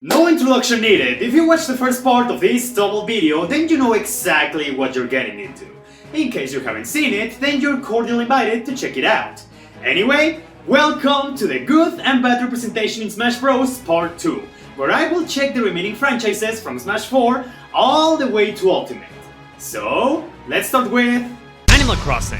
No introduction needed. If you watch the first part of this double video, then you know exactly what you're getting into. In case you haven't seen it, then you're cordially invited to check it out. Anyway, welcome to the Good and Bad Representation in Smash Bros. Part 2, where I will check the remaining franchises from Smash 4 all the way to Ultimate. So, let's start with Animal Crossing.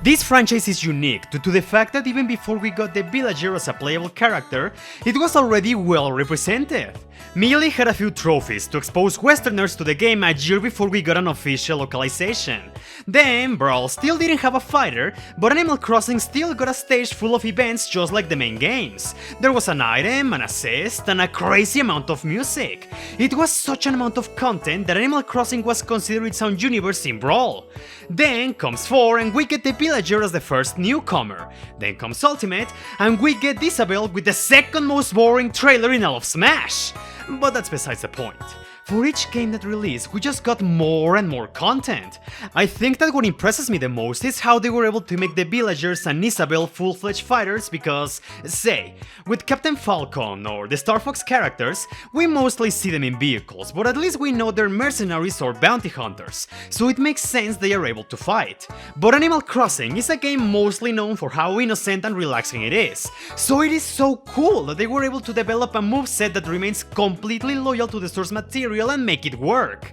This franchise is unique due to the fact that even before we got the villager as a playable character, it was already well represented. Melee had a few trophies to expose Westerners to the game a year before we got an official localization. Then, Brawl still didn't have a fighter, but Animal Crossing still got a stage full of events just like the main games. There was an item, an assist, and a crazy amount of music. It was such an amount of content that Animal Crossing was considered its own universe in Brawl. Then comes 4 and we get the villager as the first newcomer. Then comes Ultimate and we get Isabelle with the second most boring trailer in all of Smash. But that's besides the point. For each game that released, we just got more and more content. I think that what impresses me the most is how they were able to make the villagers and Isabelle full-fledged fighters because, say, with Captain Falcon or the Star Fox characters, we mostly see them in vehicles, but at least we know they're mercenaries or bounty hunters, so it makes sense they are able to fight. But Animal Crossing is a game mostly known for how innocent and relaxing it is, so it is so cool that they were able to develop a moveset that remains completely loyal to the source material and make it work.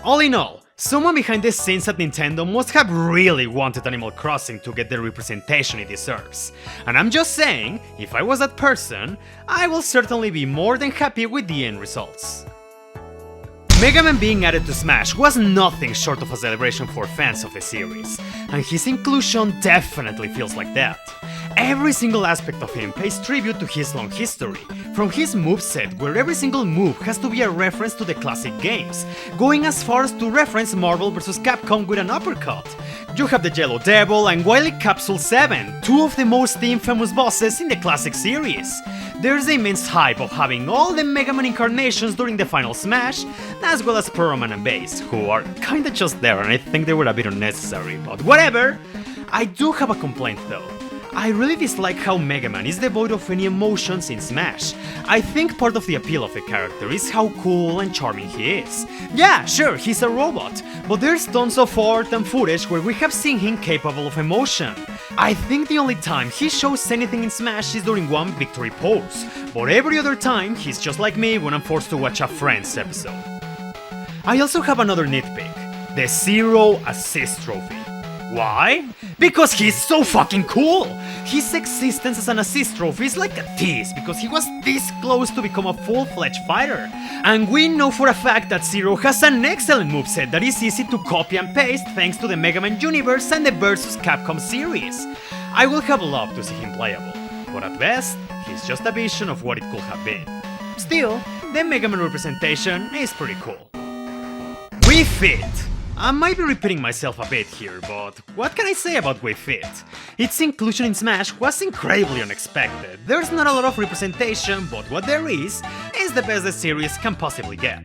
All in all, someone behind the scenes at Nintendo must have really wanted Animal Crossing to get the representation it deserves. And I'm just saying, if I was that person, I will certainly be more than happy with the end results. Mega Man being added to Smash was nothing short of a celebration for fans of the series, and his inclusion definitely feels like that. Every single aspect of him pays tribute to his long history, from his moveset where every single move has to be a reference to the classic games, going as far as to reference Marvel vs. Capcom with an uppercut. You have the Yellow Devil and Wily Capsule 7, two of the most infamous bosses in the classic series. There's the immense hype of having all the Mega Man incarnations during the final Smash, as well as Pearl Man and Bass, who are kinda just there and I think they were a bit unnecessary, but whatever! I do have a complaint though. I really dislike how Mega Man is devoid of any emotions in Smash. I think part of the appeal of the character is how cool and charming he is. Yeah, sure, he's a robot, but there's tons of art and footage where we have seen him capable of emotion. I think the only time he shows anything in Smash is during one victory pose, but every other time he's just like me when I'm forced to watch a Friends episode. I also have another nitpick, the Zero Assist Trophy. Why? Because he's so fucking cool! His existence as an assist trophy is like a tease because he was this close to become a full-fledged fighter. And we know for a fact that Zero has an excellent moveset that is easy to copy and paste thanks to the Mega Man universe and the vs. Capcom series. I would have loved to see him playable, but at best, he's just a vision of what it could have been. Still, the Mega Man representation is pretty cool. Wii Fit! I might be repeating myself a bit here, but what can I say about Wii Fit? Its inclusion in Smash was incredibly unexpected. There's not a lot of representation, but what there is the best the series can possibly get.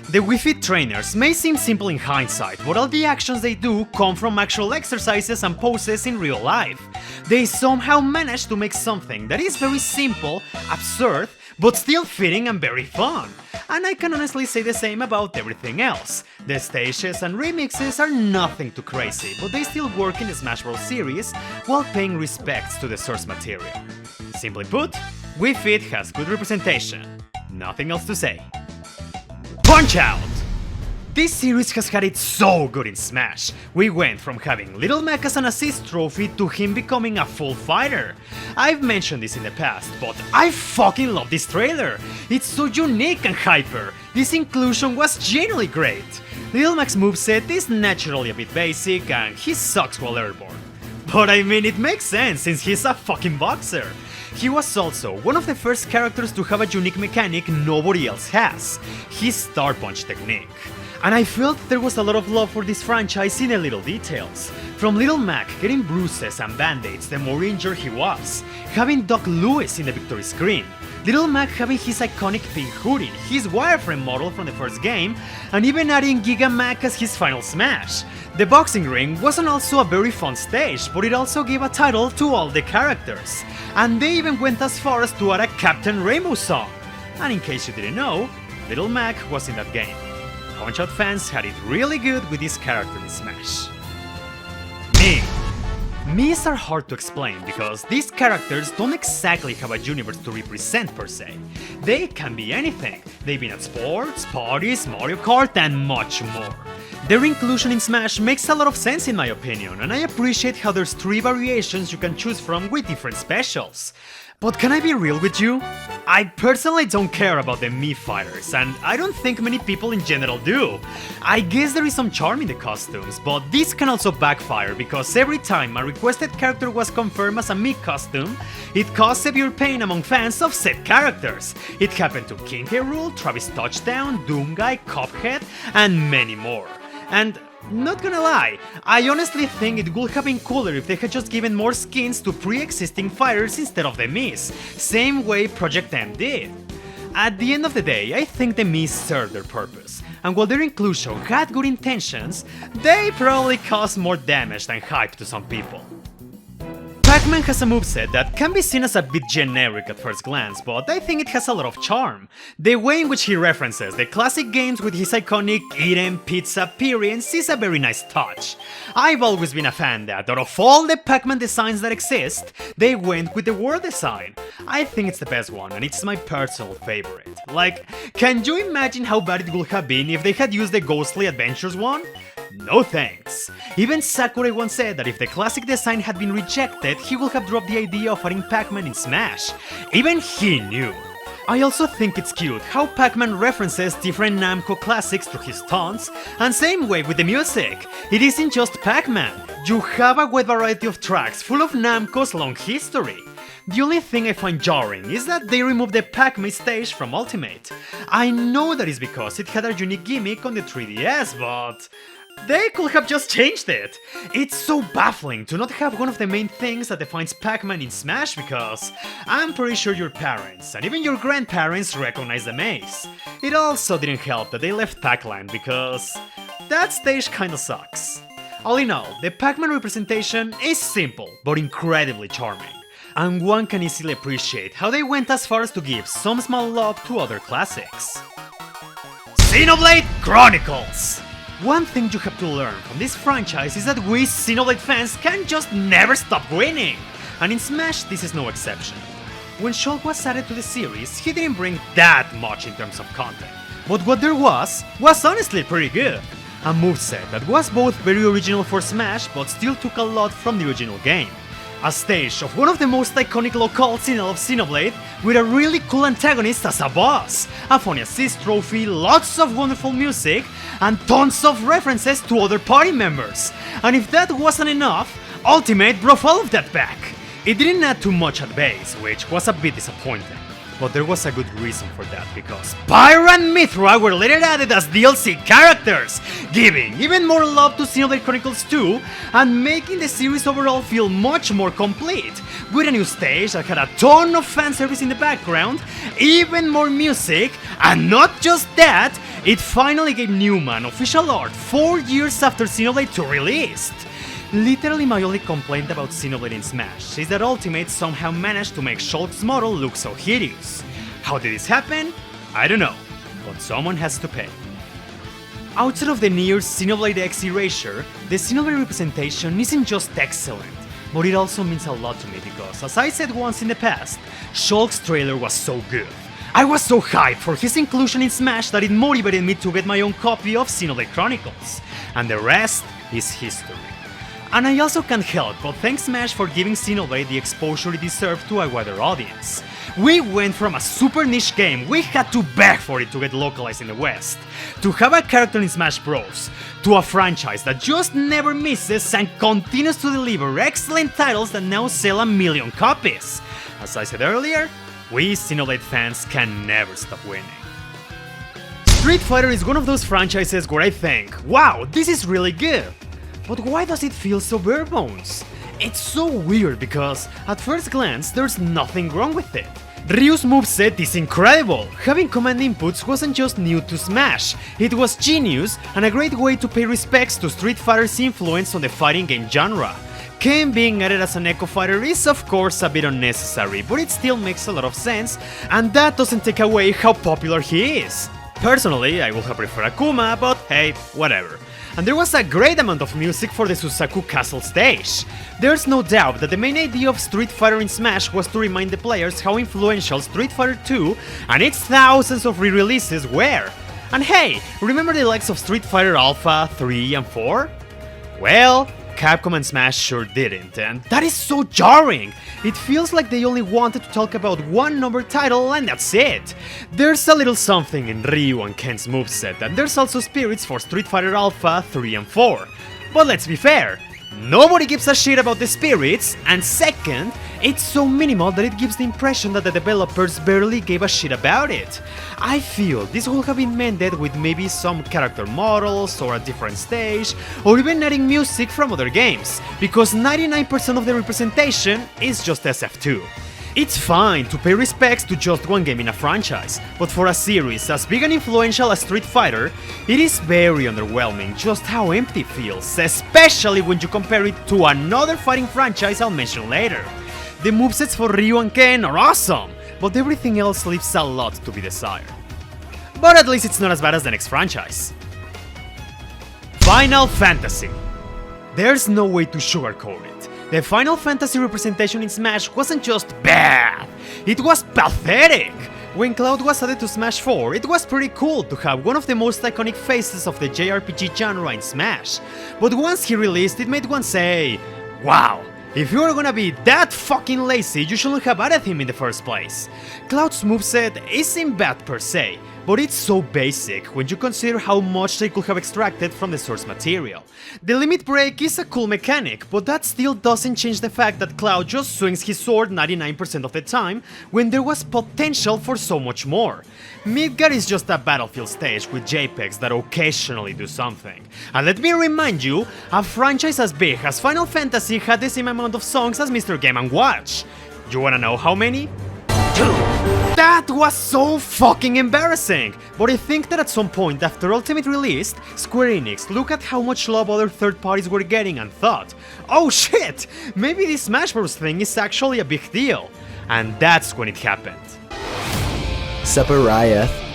The Wii Fit trainers may seem simple in hindsight, but all the actions they do come from actual exercises and poses in real life. They somehow manage to make something that is very simple, absurd, but still fitting and very fun. And I can honestly say the same about everything else. The stages and remixes are nothing too crazy, but they still work in the Smash Bros. Series while paying respects to the source material. Simply put, Wii Fit has good representation. Nothing else to say. Punch-Out! This series has had it so good in Smash. We went from having Little Mac as an assist trophy to him becoming a full fighter. I've mentioned this in the past, but I fucking love this trailer. It's so unique and hyper. This inclusion was genuinely great. Little Mac's moveset is naturally a bit basic and he sucks while airborne. But I mean, it makes sense since he's a fucking boxer. He was also one of the first characters to have a unique mechanic nobody else has, his Star Punch technique. And I felt there was a lot of love for this franchise in the little details. From Little Mac getting bruises and band-aids the more injured he was, having Doc Lewis in the victory screen, Little Mac having his iconic pink hoodie, his wireframe model from the first game, and even adding Giga Mac as his final Smash. The boxing ring wasn't also a very fun stage, but it also gave a title to all the characters. And they even went as far as to add a Captain Rainbow song. And in case you didn't know, Little Mac was in that game. Punch-Out fans had it really good with this character in Smash. Me. Me's are hard to explain because these characters don't exactly have a universe to represent per se. They can be anything. They've been at sports, parties, Mario Kart, and much more. Their inclusion in Smash makes a lot of sense in my opinion, and I appreciate how there's 3 variations you can choose from with different specials. But can I be real with you? I personally don't care about the Mii fighters, and I don't think many people in general do. I guess there is some charm in the costumes, but this can also backfire because every time a requested character was confirmed as a Mii costume, it caused severe pain among fans of said characters. It happened to King K. Rool, Travis Touchdown, Doomguy, Cuphead, and many more. And not gonna lie, I honestly think it would have been cooler if they had just given more skins to pre-existing fighters instead of the Miis, same way Project M did. At the end of the day, I think the Miis served their purpose, and while their inclusion had good intentions, they probably caused more damage than hype to some people. Pac-Man has a moveset that can be seen as a bit generic at first glance, but I think it has a lot of charm. The way in which he references the classic games with his iconic eat 'em pizza appearance is a very nice touch. I've always been a fan that, out of all the Pac-Man designs that exist, they went with the world design. I think it's the best one, and it's my personal favorite. Like, can you imagine how bad it would have been if they had used the Ghostly Adventures one? No thanks. Even Sakurai once said that if the classic design had been rejected, he would have dropped the idea of adding Pac-Man in Smash. Even he knew. I also think it's cute how Pac-Man references different Namco classics to his taunts, and same way with the music. It isn't just Pac-Man. You have a wide variety of tracks full of Namco's long history. The only thing I find jarring is that they removed the Pac-Man stage from Ultimate. I know that is because it had a unique gimmick on the 3DS, but they could have just changed it! It's so baffling to not have one of the main things that defines Pac-Man in Smash because I'm pretty sure your parents and even your grandparents recognize the maze. It also didn't help that they left Pac-Land because that stage kinda sucks. All in all, the Pac-Man representation is simple but incredibly charming, and one can easily appreciate how they went as far as to give some small love to other classics. Xenoblade Chronicles! One thing you have to learn from this franchise is that we Xenoblade fans can just never stop winning, and in Smash this is no exception. When Shulk was added to the series, he didn't bring that much in terms of content, but what there was honestly pretty good. A moveset that was both very original for Smash but still took a lot from the original game. A stage of one of the most iconic locales in all of Xenoblade, with a really cool antagonist as a boss, a funny assist trophy, lots of wonderful music, and tons of references to other party members. And if that wasn't enough, Ultimate brought all of that back. It didn't add too much at base, which was a bit disappointing. But there was a good reason for that, because Pyro and Mythra were later added as DLC characters, giving even more love to Xenoblade Chronicles 2 and making the series overall feel much more complete, with a new stage that had a ton of fanservice in the background, even more music, and not just that, it finally gave Newman official art 4 years after Xenoblade 2 released. Literally my only complaint about Xenoblade in Smash is that Ultimate somehow managed to make Shulk's model look so hideous. How did this happen? I don't know, but someone has to pay. Outside of the near Xenoblade X erasure, the Xenoblade representation isn't just excellent, but it also means a lot to me because, as I said once in the past, Shulk's trailer was so good. I was so hyped for his inclusion in Smash that it motivated me to get my own copy of Xenoblade Chronicles, and the rest is history. And I also can't help but thank Smash for giving Xenoblade the exposure it deserved to a wider audience. We went from a super niche game we had to beg for it to get localized in the West, to have a character in Smash Bros, to a franchise that just never misses and continues to deliver excellent titles that now sell 1 million copies. As I said earlier, we Xenoblade fans can never stop winning. Street Fighter is one of those franchises where I think, wow, this is really good. But why does it feel so bare bones? It's so weird because, at first glance, there's nothing wrong with it. Ryu's moveset is incredible! Having command inputs wasn't just new to Smash, it was genius and a great way to pay respects to Street Fighter's influence on the fighting game genre. Ken being added as an Echo Fighter is of course a bit unnecessary, but it still makes a lot of sense, and that doesn't take away how popular he is. Personally, I would have preferred Akuma, but hey, whatever. And there was a great amount of music for the Suzaku Castle stage. There's no doubt that the main idea of Street Fighter in Smash was to remind the players how influential Street Fighter 2 and its thousands of re-releases were. And hey, remember the likes of Street Fighter Alpha, 3 and 4? Well, Capcom and Smash sure didn't, and that is so jarring! It feels like they only wanted to talk about one number title and that's it! There's a little something in Ryu and Ken's moveset, and there's also spirits for Street Fighter Alpha 3 and 4. But let's be fair, nobody gives a shit about the spirits, and second, it's so minimal that it gives the impression that the developers barely gave a shit about it. I feel this would have been mended with maybe some character models or a different stage, or even adding music from other games, because 99% of the representation is just SF2. It's fine to pay respects to just one game in a franchise, but for a series as big and influential as Street Fighter, it is very underwhelming just how empty it feels, especially when you compare it to another fighting franchise I'll mention later. The movesets for Ryu and Ken are awesome, but everything else leaves a lot to be desired. But at least it's not as bad as the next franchise. Final Fantasy. There's no way to sugarcoat it. The Final Fantasy representation in Smash wasn't just bad, it was pathetic! When Cloud was added to Smash 4, it was pretty cool to have one of the most iconic faces of the JRPG genre in Smash, but once he released, it made one say, wow, if you're gonna be that fucking lazy, you shouldn't have added him in the first place. Cloud's moveset isn't bad per se, but it's so basic when you consider how much they could have extracted from the source material. The limit break is a cool mechanic, but that still doesn't change the fact that Cloud just swings his sword 99% of the time, when there was potential for so much more. Midgar is just a battlefield stage with JPEGs that occasionally do something. And let me remind you, a franchise as big as Final Fantasy had the same amount of songs as Mr. Game & Watch. You wanna know how many? 2! That was so fucking embarrassing! But I think that at some point after Ultimate released, Square Enix looked at how much love other third parties were getting and thought, oh shit, maybe this Smash Bros thing is actually a big deal. And that's when it happened. Sephiroth.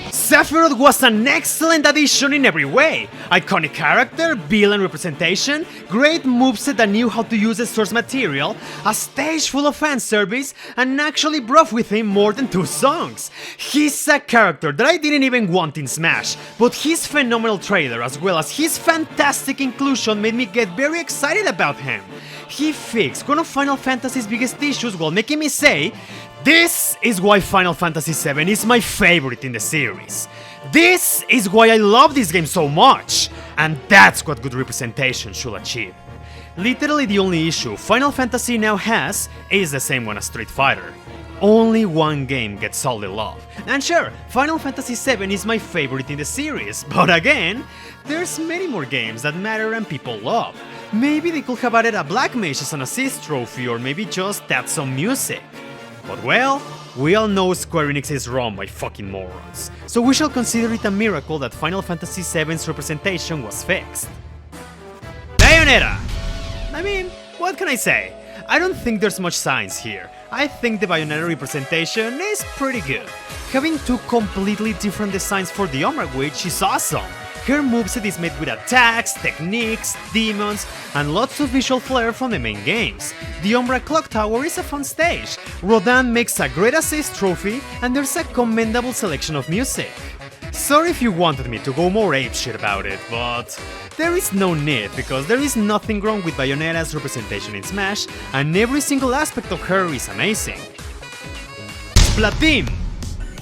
Sephiroth was an excellent addition in every way! Iconic character, villain representation, great moveset that knew how to use the source material, a stage full of fanservice, and actually brought with him more than 2 songs. He's a character that I didn't even want in Smash, but his phenomenal trailer as well as his fantastic inclusion made me get very excited about him. He fixed one of Final Fantasy's biggest issues while making me say, this is why Final Fantasy VII is my favorite in the series. This is why I love this game so much. And that's what good representation should achieve. Literally the only issue Final Fantasy now has is the same one as Street Fighter. Only one game gets all the love. And sure, Final Fantasy VII is my favorite in the series, but again, there's many more games that matter and people love. Maybe they could have added a Black Mage as an assist trophy, or maybe just add some music. But well, we all know Square Enix is run by fucking morons, so we shall consider it a miracle that Final Fantasy VII's representation was fixed. Bayonetta! I mean, what can I say? I don't think there's much science here. I think the Bayonetta representation is pretty good. Having 2 completely different designs for the Umbra Witch is awesome. Her moveset is made with attacks, techniques, demons, and lots of visual flair from the main games. The Umbra Clock Tower is a fun stage, Rodan makes a great assist trophy, and there's a commendable selection of music. Sorry if you wanted me to go more apeshit about it, but there is no need, because there is nothing wrong with Bayonetta's representation in Smash, and every single aspect of her is amazing. Splatoon!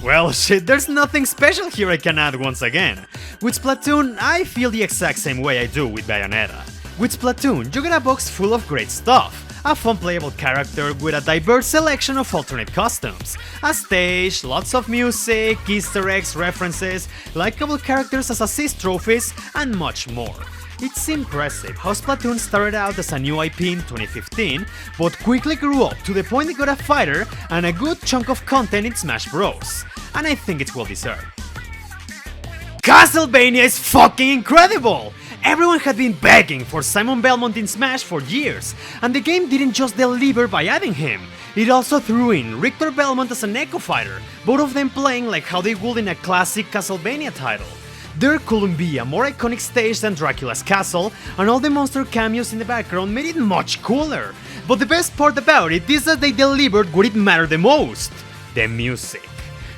Well shit, there's nothing special here I can add once again. With Splatoon, I feel the exact same way I do with Bayonetta. With Splatoon, you get a box full of great stuff. A fun playable character with a diverse selection of alternate costumes, a stage, lots of music, Easter eggs, references, likable characters as assist trophies, and much more. It's impressive how Splatoon started out as a new IP in 2015, but quickly grew up to the point it got a fighter and a good chunk of content in Smash Bros. And I think it's well deserved. Castlevania is fucking incredible! Everyone had been begging for Simon Belmont in Smash for years, and the game didn't just deliver by adding him, it also threw in Richter Belmont as an Echo Fighter, both of them playing like how they would in a classic Castlevania title. There couldn't be a more iconic stage than Dracula's castle, and all the monster cameos in the background made it much cooler. But the best part about it is that they delivered what it mattered the most: the music.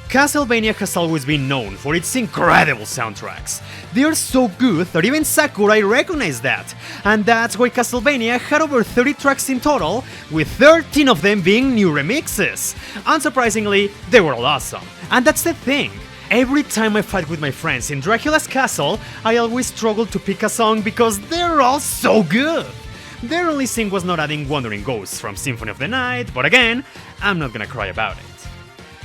Castlevania has always been known for its incredible soundtracks. They are so good that even Sakurai recognized that, and that's why Castlevania had over 30 tracks in total, with 13 of them being new remixes. Unsurprisingly, they were all awesome, and that's the thing. Every time I fight with my friends in Dracula's castle, I always struggle to pick a song because they're all so good. Their only sin was not adding Wandering Ghosts from Symphony of the Night, but again, I'm not gonna cry about it.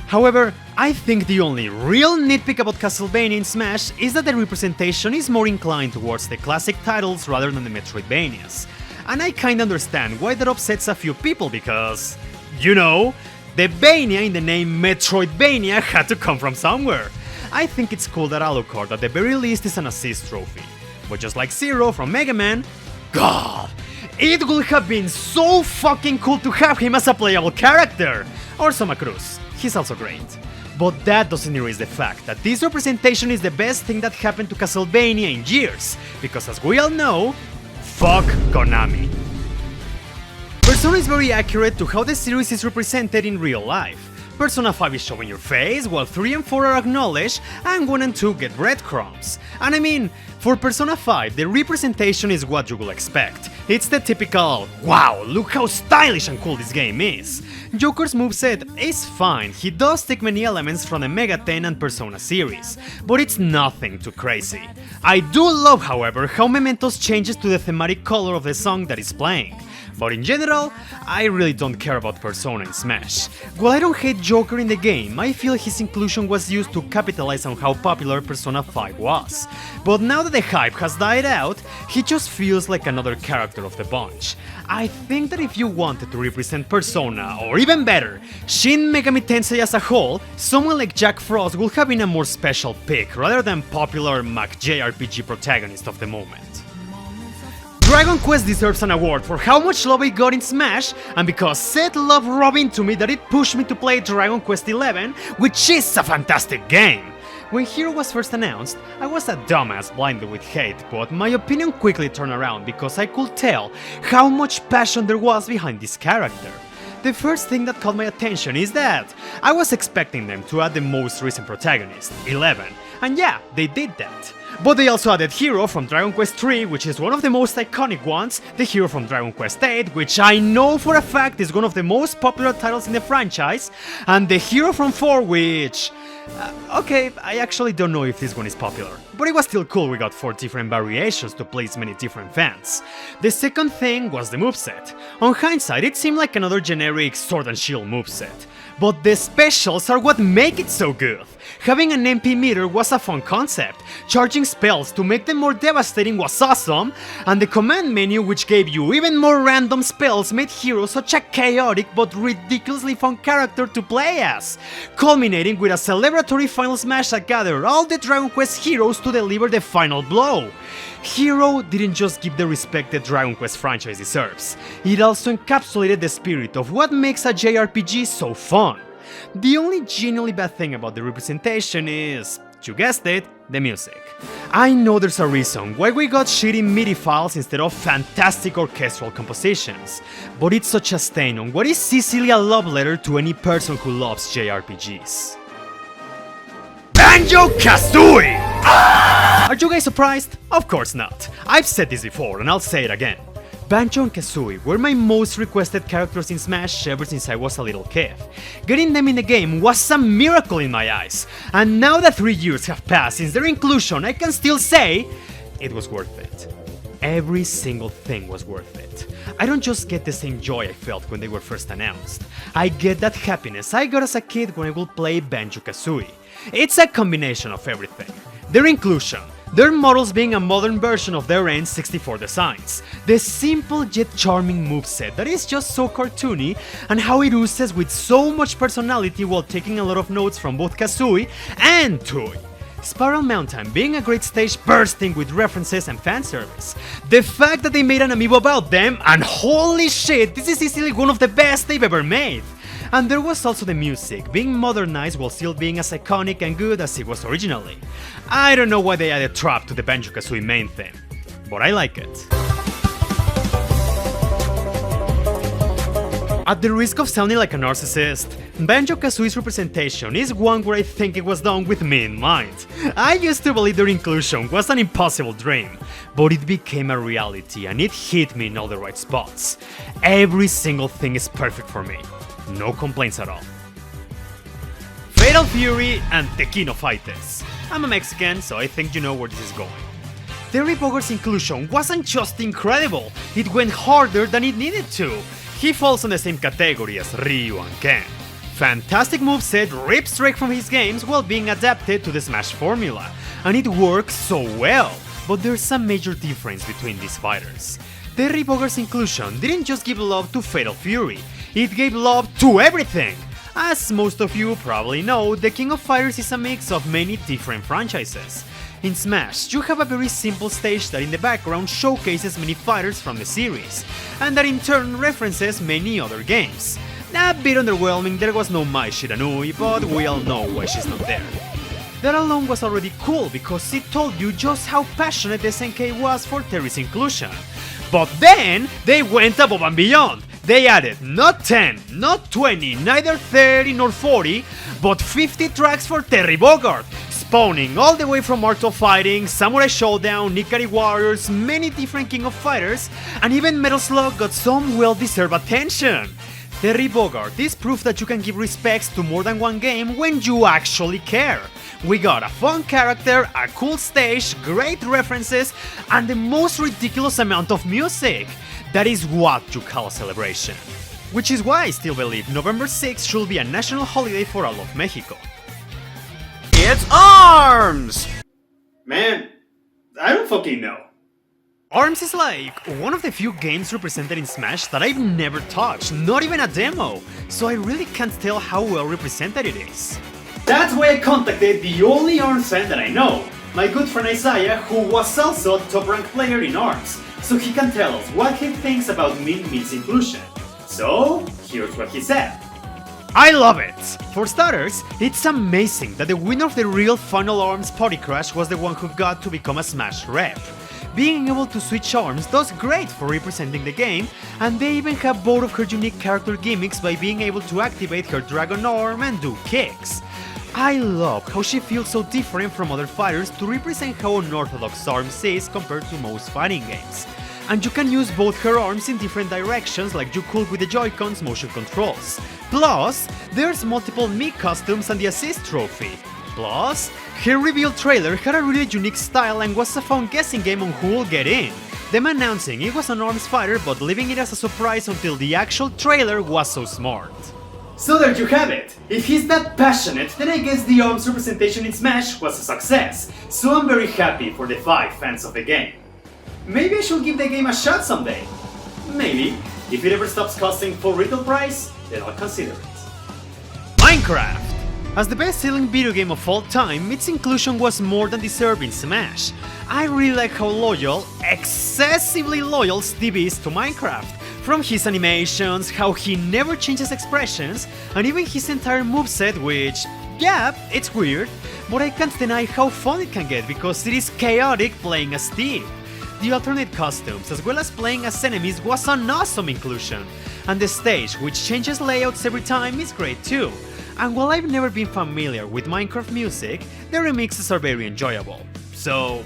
However, I think the only real nitpick about Castlevania in Smash is that the representation is more inclined towards the classic titles rather than the Metroidvanias. And I kinda understand why that upsets a few people because, you know, the Vania in the name Metroidvania had to come from somewhere. I think it's cool that Alucard at the very least is an assist trophy. But just like Zero from Mega Man, God, it would have been so fucking cool to have him as a playable character! Or Soma Cruz. He's also great. But that doesn't erase the fact that this representation is the best thing that happened to Castlevania in years, because as we all know, fuck Konami. Persona is very accurate to how the series is represented in real life. Persona 5 is showing your face, while 3 and 4 are acknowledged, and 1 and 2 get breadcrumbs. And I mean, for Persona 5, the representation is what you will expect. It's the typical, wow, look how stylish and cool this game is. Joker's moveset is fine, he does take many elements from the Mega 10 and Persona series, but it's nothing too crazy. I do love, however, how Mementos changes to the thematic color of the song that is playing. But in general, I really don't care about Persona in Smash. While I don't hate Joker in the game, I feel his inclusion was used to capitalize on how popular Persona 5 was. But now that the hype has died out, he just feels like another character of the bunch. I think that if you wanted to represent Persona, or even better, Shin Megami Tensei as a whole, someone like Jack Frost would have been a more special pick rather than popular Mac JRPG protagonist of the moment. Dragon Quest deserves an award for how much love it got in Smash, and because Seth loved Robin to me that it pushed me to play Dragon Quest XI, which is a fantastic game. When Hero was first announced, I was a dumbass blinded with hate, but my opinion quickly turned around because I could tell how much passion there was behind this character. The first thing that caught my attention is that I was expecting them to add the most recent protagonist, 11, and yeah, they did that. But they also added Hero from Dragon Quest III, which is one of the most iconic ones, the Hero from Dragon Quest VIII, which I know for a fact is one of the most popular titles in the franchise, and the Hero from 4, which... okay, I actually don't know if this one is popular, but it was still cool we got 4 different variations to please many different fans. The second thing was the moveset. On hindsight, it seemed like another generic Sword and Shield moveset, but the specials are what make it so good. Having an MP meter was a fun concept, charging spells to make them more devastating was awesome, and the command menu, which gave you even more random spells, made Hero such a chaotic but ridiculously fun character to play as, culminating with a celebratory final smash that gathered all the Dragon Quest heroes to deliver the final blow. Hero didn't just give the respect the Dragon Quest franchise deserves, it also encapsulated the spirit of what makes a JRPG so fun. The only genuinely bad thing about the representation is, you guessed it, the music. I know there's a reason why we got shitty MIDI files instead of fantastic orchestral compositions, but it's such a stain on what is easily a love letter to any person who loves JRPGs. Banjo-Kazooie! Are you guys surprised? Of course not. I've said this before and I'll say it again. Banjo and Kazooie were my most requested characters in Smash ever since I was a little kid. Getting them in the game was a miracle in my eyes, and now that 3 years have passed since their inclusion, I can still say it was worth it. Every single thing was worth it. I don't just get the same joy I felt when they were first announced. I get that happiness I got as a kid when I would play Banjo-Kazooie. It's a combination of everything. Their inclusion, their models being a modern version of their N64 designs, the simple yet charming moveset that is just so cartoony, and how it oozes with so much personality while taking a lot of notes from both Kazooie and Toy. Spiral Mountain being a great stage bursting with references and fan service. The fact that they made an amiibo about them, and holy shit, this is easily one of the best they've ever made! And there was also the music, being modernized while still being as iconic and good as it was originally. I don't know why they added Trap to the Banjo-Kazooie main theme, but I like it. At the risk of sounding like a narcissist, Banjo-Kazooie's representation is one where I think it was done with me in mind. I used to believe their inclusion was an impossible dream, but it became a reality and it hit me in all the right spots. Every single thing is perfect for me. No complaints at all. Fatal Fury and Tekken Fighters. I'm a Mexican, so I think you know where this is going. Terry Bogard's inclusion wasn't just incredible, it went harder than it needed to. He falls in the same category as Ryu and Ken. Fantastic moveset ripped straight from his games while being adapted to the Smash formula, and it works so well. But there's a major difference between these fighters. Terry Bogard's inclusion didn't just give love to Fatal Fury, it gave love to everything! As most of you probably know, the King of Fighters is a mix of many different franchises. In Smash, you have a very simple stage that in the background showcases many fighters from the series, and that in turn references many other games. A bit underwhelming, there was no Mai Shiranui, but we all know why she's not there. That alone was already cool because it told you just how passionate SNK was for Terry's inclusion. But then, they went above and beyond. They added not 10, not 20, neither 30 nor 40, but 50 tracks for Terry Bogard, spawning all the way from Art of Fighting, Samurai Showdown, Ikari Warriors, many different King of Fighters, and even Metal Slug got some well-deserved attention. Terry Bogard is proof that you can give respects to more than one game when you actually care. We got a fun character, a cool stage, great references, and the most ridiculous amount of music. That is what you call a celebration. Which is why I still believe November 6th should be a national holiday for all of Mexico. It's ARMS! Man, I don't fucking know. ARMS is like one of the few games represented in Smash that I've never touched, not even a demo, so I really can't tell how well represented it is. That's why I contacted the only ARMS fan that I know, my good friend Isaiah, who was also a top-ranked player in ARMS, so he can tell us what he thinks about Min Min's inclusion. So, here's what he said. I love it! For starters, it's amazing that the winner of the real Final ARMS Party Crash was the one who got to become a Smash rep. Being able to switch arms does great for representing the game, and they even have both of her unique character gimmicks by being able to activate her Dragon Arm and do kicks. I love how she feels so different from other fighters to represent how unorthodox ARMS is compared to most fighting games. And you can use both her arms in different directions like you could with the Joy-Con's motion controls. Plus, there's multiple Mii costumes and the assist trophy. Plus, her reveal trailer had a really unique style and was a fun guessing game on who will get in. Them announcing it was an ARMS fighter but leaving it as a surprise until the actual trailer was so smart. So there you have it. If he's that passionate, then I guess the ARMS representation in Smash was a success. So I'm very happy for the 5 fans of the game. Maybe I should give the game a shot someday. Maybe. If it ever stops costing full retail price, then I'll consider it. Minecraft! As the best-selling video game of all time, its inclusion was more than deserved in Smash. I really like how loyal, excessively loyal Steve is to Minecraft. From his animations, how he never changes expressions, and even his entire moveset, which, yeah, it's weird, but I can't deny how fun it can get because it is chaotic playing as Steve. The alternate costumes, as well as playing as enemies, was an awesome inclusion. And the stage, which changes layouts every time, is great too. And while I've never been familiar with Minecraft music, the remixes are very enjoyable. So,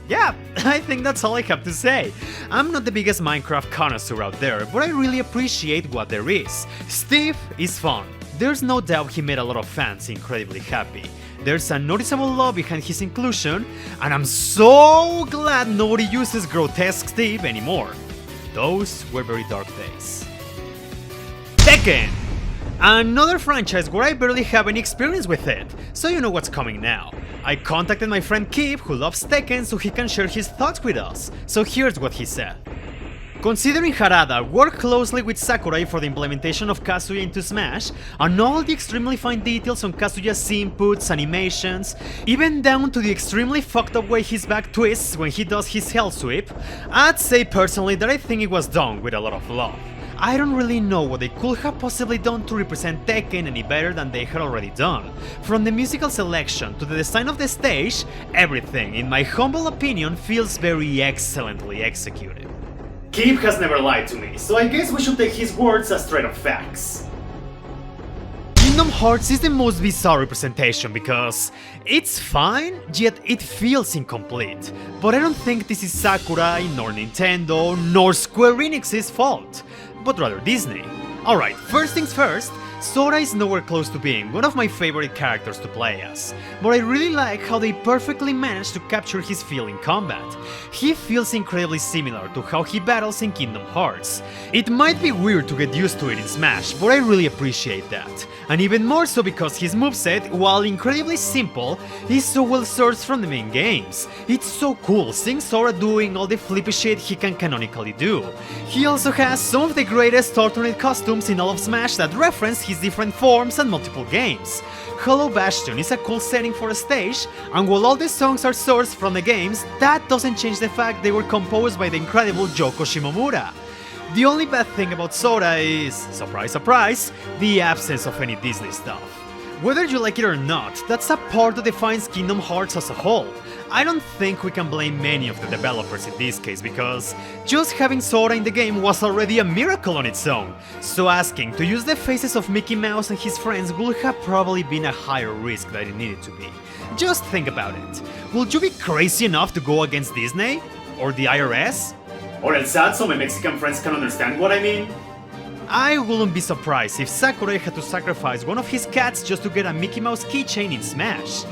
yeah, I think that's all I have to say. I'm not the biggest Minecraft connoisseur out there, but I really appreciate what there is. Steve is fun. There's no doubt he made a lot of fans incredibly happy. There's a noticeable love behind his inclusion, and I'm so glad nobody uses grotesque Steve anymore. Those were very dark days. Tekken! Another franchise where I barely have any experience with it, so you know what's coming now. I contacted my friend Kib, who loves Tekken, so he can share his thoughts with us. So here's what he said. Considering Harada worked closely with Sakurai for the implementation of Kazuya into Smash, and all the extremely fine details on Kazuya's inputs, animations, even down to the extremely fucked up way his back twists when he does his hell sweep, I'd say personally that I think it was done with a lot of love. I don't really know what they could have possibly done to represent Tekken any better than they had already done. From the musical selection to the design of the stage, everything, in my humble opinion, feels very excellently executed. Kib has never lied to me, so I guess we should take his words as straight up facts. Kingdom Hearts is the most bizarre representation because it's fine, yet it feels incomplete. But I don't think this is Sakurai, nor Nintendo, nor Square Enix's fault, but rather Disney. Alright, first things first, Sora is nowhere close to being one of my favorite characters to play as, but I really like how they perfectly managed to capture his feel in combat. He feels incredibly similar to how he battles in Kingdom Hearts. It might be weird to get used to it in Smash, but I really appreciate that. And even more so because his moveset, while incredibly simple, is so well sourced from the main games. It's so cool seeing Sora doing all the flippy shit he can canonically do. He also has some of the greatest alternate costumes in all of Smash that reference his different forms and multiple games. Hollow Bastion is a cool setting for a stage, and while all the songs are sourced from the games, that doesn't change the fact they were composed by the incredible Yoko Shimomura. The only bad thing about Sora is, surprise surprise, the absence of any Disney stuff. Whether you like it or not, that's a part that defines Kingdom Hearts as a whole. I don't think we can blame many of the developers in this case because just having Sora in the game was already a miracle on its own, so asking to use the faces of Mickey Mouse and his friends would have probably been a higher risk than it needed to be. Just think about it. Would you be crazy enough to go against Disney? Or the IRS? Or El Sad so my Mexican friends can understand what I mean? I wouldn't be surprised if Sakurai had to sacrifice one of his cats just to get a Mickey Mouse keychain in Smash.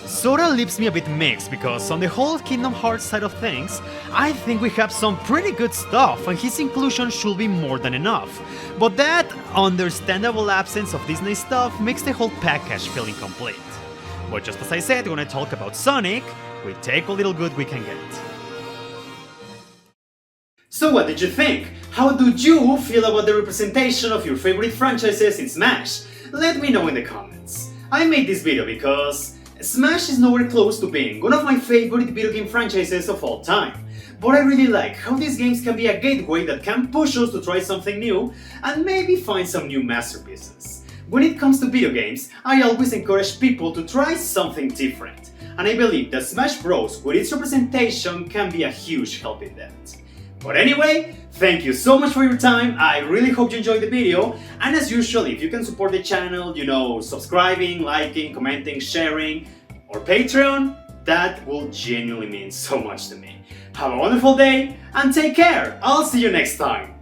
Sora leaves me a bit mixed because on the whole Kingdom Hearts side of things, I think we have some pretty good stuff and his inclusion should be more than enough. But that understandable absence of Disney stuff makes the whole package feel incomplete. But just as I said when I talk about Sonic, we take a little good we can get. So what did you think? How do you feel about the representation of your favorite franchises in Smash? Let me know in the comments. I made this video because Smash is nowhere close to being one of my favorite video game franchises of all time. But I really like how these games can be a gateway that can push us to try something new and maybe find some new masterpieces. When it comes to video games, I always encourage people to try something different, and I believe that Smash Bros. With its representation can be a huge help in that. But anyway, thank you so much for your time, I really hope you enjoyed the video, and as usual, if you can support the channel, subscribing, liking, commenting, sharing, or Patreon, that will genuinely mean so much to me. Have a wonderful day, and take care! I'll see you next time!